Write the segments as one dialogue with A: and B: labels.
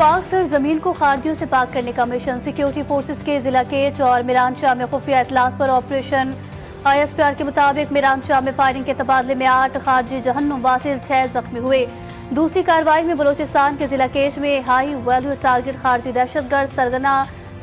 A: पाक सरजमीन को खारजियों से पाक करने का मिशन। सिक्योरिटी फोर्सेस के जिला केच और मीरान शाह में खुफिया इतलात पर ऑपरेशन। ISPR के मुताबिक मीरान शाह में फायरिंग के तबादले में 8 खारजी जहन्नुम वासिल 6 जख्मी हुए। दूसरी कार्रवाई में बलोचिस्तान के जिला केच में हाई वैल्यू टारगेट खारजी दहशतगर्द सरगना,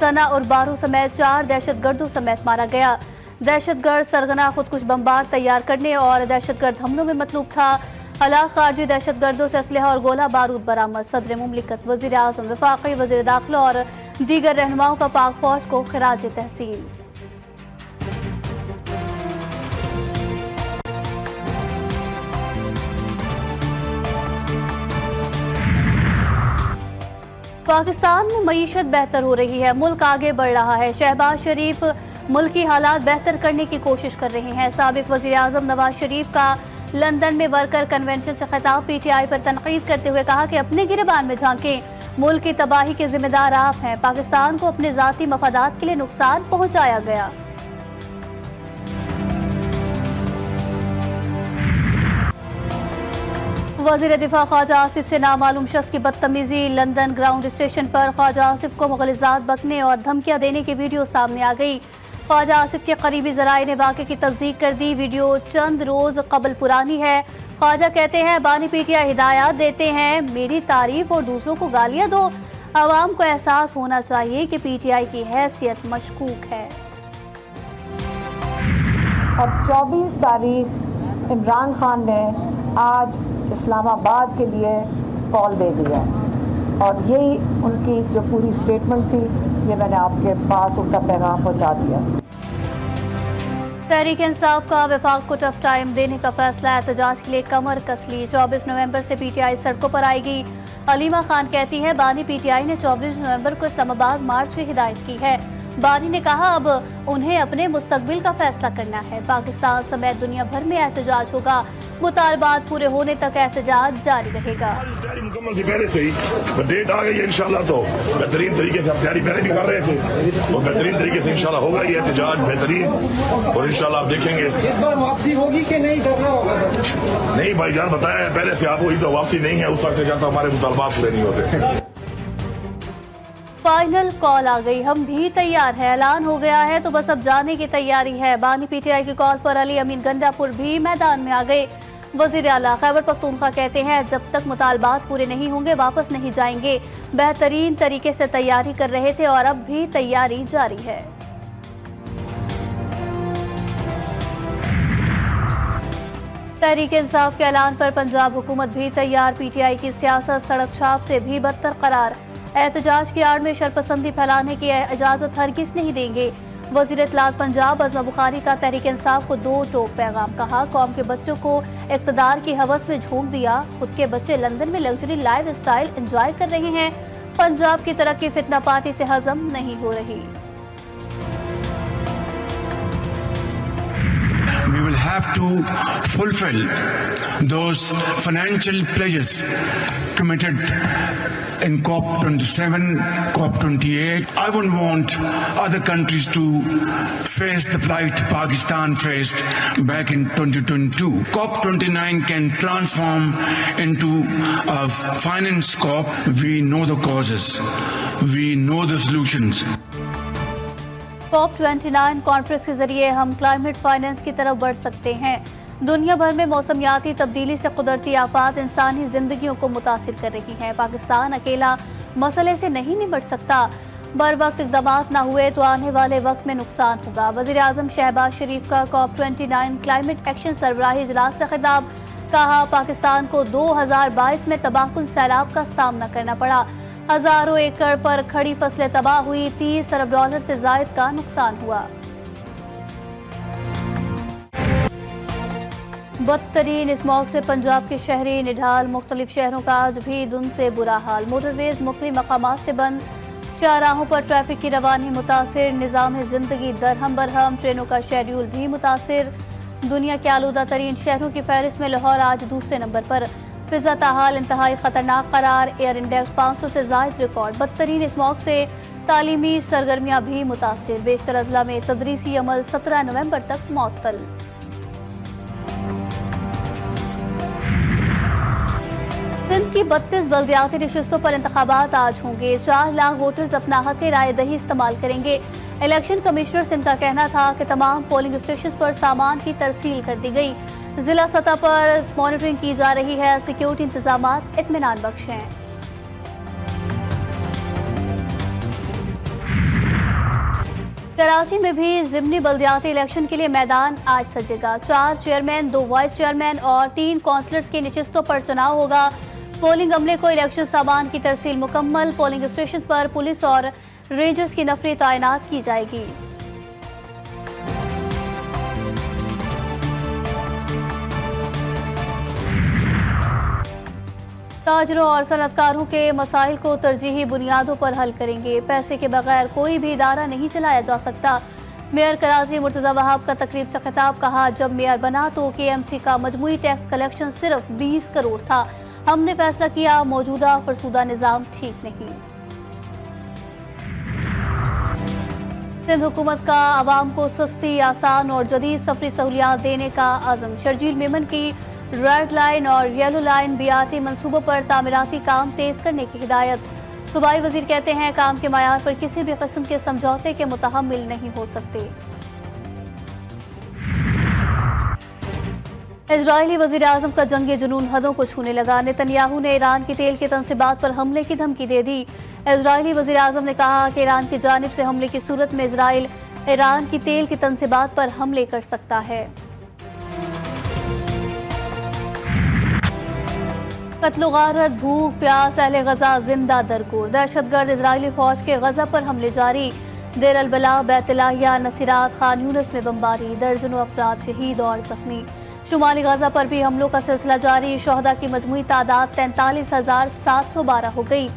A: सना और बारू समेत 4 दहशतगर्दों समेत मारा गया। दहशतगर्द सरगना खुदकुश बम्बार तैयार करने और दहशतगर्द हमलों में मतलूब था। हलाक खारजी दहशतगर्दों से असलहा और गोला बारूद बरामद। सदर मुमलिकत, वज़ीर आज़म, वफाकी वज़ीर दाखिला और दीगर रहनुमाओं का पाक फौज को खिराज तहसीन। पाकिस्तान में मईशत बेहतर हो रही है, मुल्क आगे बढ़ रहा है। शहबाज शरीफ मुल्की हालात बेहतर करने की कोशिश कर रहे हैं। साबिक वज़ीर आज़म नवाज शरीफ का लंदन में वर्कर कन्वेंशन से खिताब। PTI पर तनकीद करते हुए कहा कि अपने गिरबान में झांकें, मुल्क की तबाही के जिम्मेदार आप हैं। पाकिस्तान को अपने जाती मफादात के लिए नुकसान पहुंचाया गया। वज़ीर दिफा ख्वाजा आसिफ से नामालूम शख्स की बदतमीजी। लंदन ग्राउंड स्टेशन पर ख्वाजा आसिफ को मुग़लिज़ात बकने और धमकियां देने की वीडियो सामने आ गई। ख्वाजा आसिफ के करीबी ज़राए ने वाक़े की तस्दीक कर दी। वीडियो चंद रोज़ कबल पुरानी है। ख्वाजा कहते हैं, बानी PTI हिदायत देते हैं, मेरी तारीफ और दूसरों को गालियां दो। आवाम को एहसास होना चाहिए कि PTI की हैसियत मशकूक है।
B: और 24 तारीख इमरान खान ने आज इस्लामाबाद के लिए कॉल दे दिया और यही उनकी जो पूरी स्टेटमेंट थी, ये मैंने आपके पास उनका पैगाम पहुंचा दिया।
A: तहरीक इंसाफ का वफाक को टफ टाइम देने का फैसला। एहतजाज के लिए कमर कस ली। 24 नवंबर से PTI सड़कों पर आएगी। अलीमा खान कहती है, बानी PTI ने 24 नवंबर को इस्लामाबाद मार्च की हिदायत की है। बानी ने कहा, अब उन्हें अपने मुस्तकबिल का फैसला करना है। पाकिस्तान समेत दुनिया भर में एहतजाज होगा। मुतालबात पूरे होने तक एहतजाज जारी रहेगा।
C: मुकम्मल थी पहले से ही, डेट आ गई है इंशाल्लाह। तो बेहतरीन तरीके से हम तैयारी पहले भी कर रहे थे और बेहतरीन तरीके से इंशाल्लाह होगा ये एहतजाज बेहतरीन। और इंशाल्लाह आप देखेंगे
D: इस बार वापसी होगी कि नहीं, करना होगा?
C: नहीं भाईजान, बताया पहले से आपको, तो वापसी नहीं है। उस वक्त जाता हमारे मुतालबात पूरे नहीं होते।
A: फाइनल कॉल आ गई, हम भी तैयार है। ऐलान हो गया है तो बस अब जाने की तैयारी है। बानी PTI की कॉल पर अली अमीन गंडापुर भी मैदान में आ गए। वज़ीर आला खैबर पख्तूनख्वा कहते हैं, जब तक मुतालबात पूरे नहीं होंगे वापस नहीं जाएंगे। बेहतरीन तरीके से तैयारी कर रहे थे और अब भी तैयारी जारी है। तहरीक इंसाफ के ऐलान पर पंजाब हुकूमत भी तैयार। PTI की सियासत सड़क छाप से भी बदतर करार। एहतजाज की आड़ में शरपसंदी फैलाने की इजाजत हरगिज नहीं देंगे। वज़ीर इत्तलात पंजाब अज़मा बुखारी का तहरीक इंसाफ को 2 टोक पैगाम। कहा, कौम के बच्चों को इक़्तिदार की हवस में झोंक दिया। खुद के बच्चे लंदन में लग्जरी लाइफ स्टाइल एंजॉय कर रहे हैं। पंजाब की तरक्की फितना पार्टी से हजम नहीं हो रही।
E: We will have to fulfill those financial pledges committed in COP27, COP28. I wouldn't want other countries to face the plight Pakistan faced back in 2022. COP29 can transform into a finance COP. We know the causes. We know the solutions.
A: COP29 conference के जरिए हम climate finance की तरफ बढ़ सकते हैं। दुनिया भर में मौसमियाती तब्दीली से कुदरती आफात इंसानी जिंदगियों को मुतासिर कर रही हैं। पाकिस्तान अकेला मसले से नहीं निपट सकता। बर वक्त इक़दामात न हुए तो आने वाले वक्त में नुकसान होगा। वज़ीर आज़म शहबाज शरीफ का COP29 क्लाइमेट एक्शन सरबराही इजलास से खिताब। कहा, पाकिस्तान को 2022 में तबाहकुन सैलाब का सामना करना पड़ा। हजारों एकड़ पर खड़ी फसलें तबाह हुई। $30 अरब से जायद का नुकसान हुआ। बदतरीन स्मॉग से पंजाब के शहरी निढाल। मुख्तलिफ शहरों का आज भी धुंध से बुरा हाल। मोटरवेज मुख्तलिफ मकामात से बंद। शाहराहों पर ट्रैफिक की रवानी मुतासिर। निज़ाम जिंदगी दरहम बरहम। ट्रेनों का शेड्यूल भी मुतासिर। दुनिया के आलूदा तरीन शहरों की फहरिस्त में लाहौर आज दूसरे नंबर पर। फिजा ताहाल इंतहाई खतरनाक करार। एयर इंडेक्स 500 से जायद रिकॉर्ड। बदतरीन स्मॉग से तालीमी सरगर्मियां भी मुतासिर। बेशतर अजला में तदरीसी अमल 17 नवंबर तक मुअत्तल। सिंध की 32 बल्दियाती नशिस्तों पर इंतखाबात आज होंगे। 4 लाख वोटर्स अपना हक राय दही इस्तेमाल करेंगे। इलेक्शन कमिश्नर सिंध का कहना था कि तमाम पोलिंग स्टेशन पर सामान की तरसील कर दी गई। जिला सतह पर मॉनिटरिंग की जा रही है। सिक्योरिटी इंतजाम इत्मीनान बख्श हैं। कराची में भी ज़िमनी बल्दियाती इलेक्शन के लिए मैदान आज सजेगा। 4 चेयरमैन, 2 वाइस चेयरमैन और 3 काउंसलर्स की नशिस्तों पर चुनाव होगा। पोलिंग अमले को इलेक्शन सामान की तरसील मुकम्मल। पोलिंग स्टेशन पर पुलिस और रेंजर्स की नफरी तैनात की जाएगी। ताजरों और सनतकारों के मसाइल को तरजीही बुनियादों पर हल करेंगे। पैसे के बगैर कोई भी इदारा नहीं चलाया जा सकता। मेयर कराची मुर्तजा वहाब का तकरीब से खिताब। कहा, जब मेयर बना तो KMC का मजमूई टैक्स कलेक्शन सिर्फ 20 करोड़ था। हमने फैसला किया मौजूदा फरसूदा निज़ाम ठीक नहीं। सिंध हुकूमत का आवाम को सस्ती, आसान और जदीद सफरी सहूलियात देने का आज़म। शर्जील मेमन की रेड लाइन और येलो लाइन BRT मंसूबों पर तामीराती काम तेज करने की हिदायत। सूबाई वजीर कहते हैं, काम के मायार पर किसी भी किस्म के समझौते के मुतहम्मिल नहीं हो सकते। इजरायली वजीर आजम का जंगी जुनून हदों को छूने लगा। नेतन्याहू ने ईरान की तेल के तंसीबात पर हमले की धमकी दे दी। इजरायली वजीर आजम ने कहा कि ईरान की जानिब से हमले की सूरत में इजराइल ईरान की तेल की तंसीबात पर हमले कर सकता है। कत्ल गारत, भूख प्यास, अहले गजा जिंदा दरगोर। दहशतगर्द इजरायली फौज के गजा पर हमले जारी। देर अल-बला, बैतलाहिया, नसीरात, खान यूनिस में बमबारी। दर्जनों अफराद शहीद और जख्मी। शुमाली गजा पर भी हमलों का सिलसिला जारी। शोहदा की मजमूई तादाद 43,712 हो गई।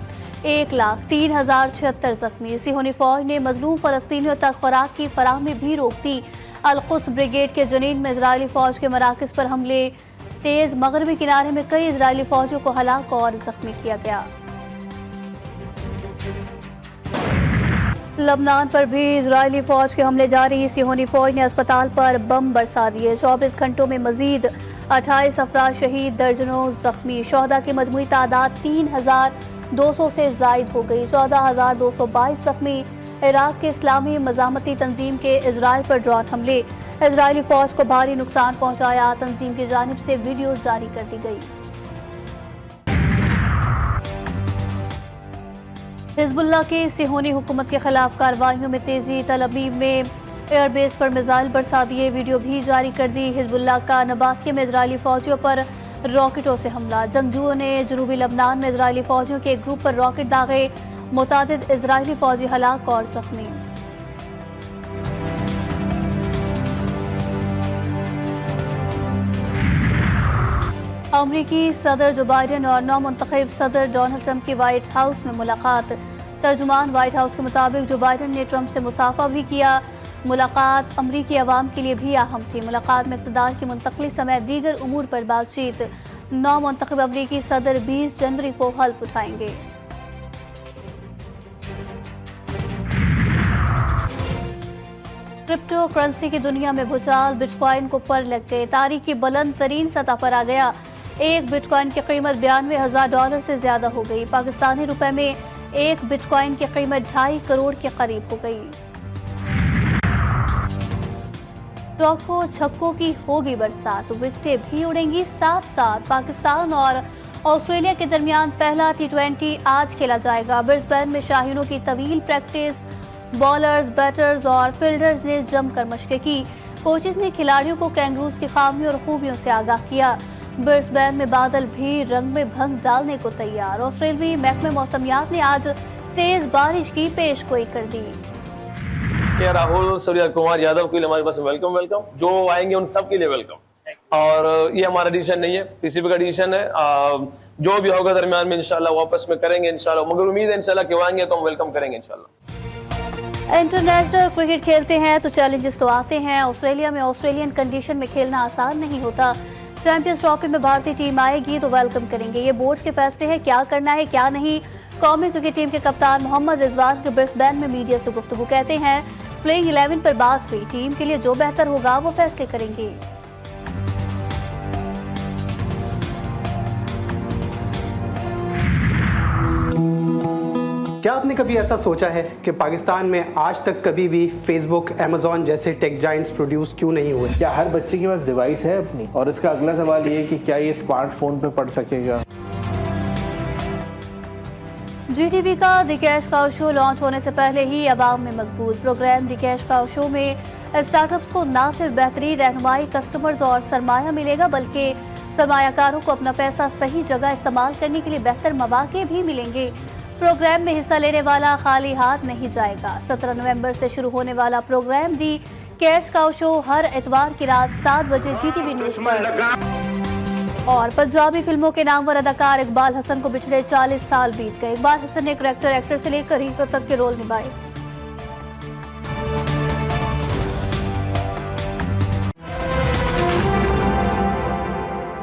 A: 1,03,076 जख्मी। सिहोनी फौज ने मजलूम फलस्तीनियों तक खुराक की फराहमी भी रोक दी। अल-कुद्स ब्रिगेड के जनीन में इजरायली फौज के मराकज पर हमले तेज। मगरबी किनारे में कई इजरायली फौजियों को हलाक और जख्मी किया गया। लबनान पर भी इजरायली फौज के हमले जारी। सिहोनी फौज ने अस्पताल पर बम बरसा दिए। 24 घंटों में मजीद 28 अफराद शहीद, दर्जनों जख्मी। शोहदा की मजमूई तादाद 3,200 से जायद हो गई। 14,222 जख्मी। इराक के इस्लामी मजामती तंजीम के इजराइल पर ड्रोन हमले। इजरायली फौज को भारी नुकसान पहुंचाया। तंजीम की जानिब से वीडियो जारी कर दी गई। हिजबुल्लाह की सिहोनी हुकूमत के खिलाफ कार्रवाइयों में तेजी। तल अबीब में एयरबेस पर मिसाइल बरसा दिए। वीडियो भी जारी कर दी। हिजबुल्लाह का नबातिया में इजरायली फौजियों पर रॉकेटों से हमला। जंगजुओं ने जनूबी लबनान में इजरायली फौजियों के एक ग्रुप पर रॉकेट दागे। मुतादिद इजरायली फौजी हलाक और जख्मी। अमरीकी सदर जो बाइडेन और नौमुंतखब सदर डोनाल्ड ट्रंप की व्हाइट हाउस में मुलाकात। तर्जुमान व्हाइट हाउस के मुताबिक जो बाइडेन ने ट्रंप से मुसाफा भी किया। मुलाकात अमरीकी अवाम के लिए भी अहम थी। मुलाकात में इक़्तिदार की मुंतकली समेत दीगर उमूर पर बातचीत। नौमुंतखब अमरीकी सदर 20 जनवरी को हल्फ उठाएंगे। क्रिप्टो करेंसी की दुनिया में भूचाल। बिटकॉइन को पर लग गए। तारीख की बुलंद तरीन सतह पर आ गया। एक बिटकॉइन की कीमत $92,000 से ज्यादा हो गई। पाकिस्तानी रुपए में एक बिटकॉइन की कीमत 2.5 करोड़ के करीब हो गई। चौकों छक्कों की होगी बरसात। विकेटें भी उड़ेंगी साथ साथ। पाकिस्तान और ऑस्ट्रेलिया के दरमियान पहला T20 आज खेला जाएगा। ब्रिस्बेन में शाहीनों की तवील प्रैक्टिस। बॉलर्स, बैटर्स और फील्डर्स ने जमकर मशकें की। कोचेज ने खिलाड़ियों को कैंगरूज की खामियों और खूबियों से आगाह किया। ब्रिस्बेन में बादल भी रंग में भंग डालने को तैयार। ऑस्ट्रेलियाई महकमे मौसमियात ने आज तेज बारिश की पेशगोई कर दी।
F: राहुल, सूर्या कुमार यादव के लिए हमारे पास वेलकम। जो आएंगे उन सब के लिए वेलकम। और ये हमारा डिसीजन नहीं है, PCB का डिसीजन है। जो भी होगा दरमियान में इंशाल्लाह वापस में करेंगे इंशाल्लाह। मगर उम्मीद है इंशाल्लाह कि आएंगे तो हम वेलकम करेंगे इंशाल्लाह।
A: इंटरनेशनल क्रिकेट खेलते हैं तो चैलेंजेस तो आते हैं। ऑस्ट्रेलिया में ऑस्ट्रेलियन कंडीशन में खेलना आसान नहीं होता। चैंपियंस ट्रॉफी में भारतीय टीम आएगी तो वेलकम करेंगे। ये बोर्ड के फैसले हैं, क्या करना है क्या नहीं। कौमी क्रिकेट टीम के कप्तान मोहम्मद रिजवान के ब्रिस्बेन में मीडिया से गुफ्तगू। कहते हैं प्लेइंग 11 पर बात हुई, टीम के लिए जो बेहतर होगा वो फैसले करेंगे।
G: क्या आपने कभी ऐसा सोचा है कि पाकिस्तान में आज तक कभी भी फेसबुक, अमेजॉन जैसे टेक जाइंट्स प्रोड्यूस क्यों नहीं हुए?
H: क्या हर बच्चे के पास डिवाइस है अपनी? और इसका अगला सवाल ये है कि क्या ये स्मार्टफोन पे पढ़ सकेगा?
A: GTV का the cash cow show launch होने से पहले ही अवाम में मकबूल। Program the cash cow show में स्टार्टअप्स को न सिर्फ बेहतरीन रहनुमाई, कस्टमर्स और सरमाया मिलेगा, बल्कि सरमायाकारों को अपना पैसा सही जगह इस्तेमाल करने के लिए बेहतर मौके भी मिलेंगे। प्रोग्राम में हिस्सा लेने वाला खाली हाथ नहीं जाएगा। 17 नवंबर से शुरू होने वाला प्रोग्राम दी कैश काउ शो हर इतवार की रात 7 बजे GTV न्यूज पर। और पंजाबी फिल्मों के नामवर अदाकार इकबाल हसन को पिछले 40 साल बीत गए। इकबाल हसन ने करैक्टर एक्टर से लेकर हीरो तक के रोल निभाए।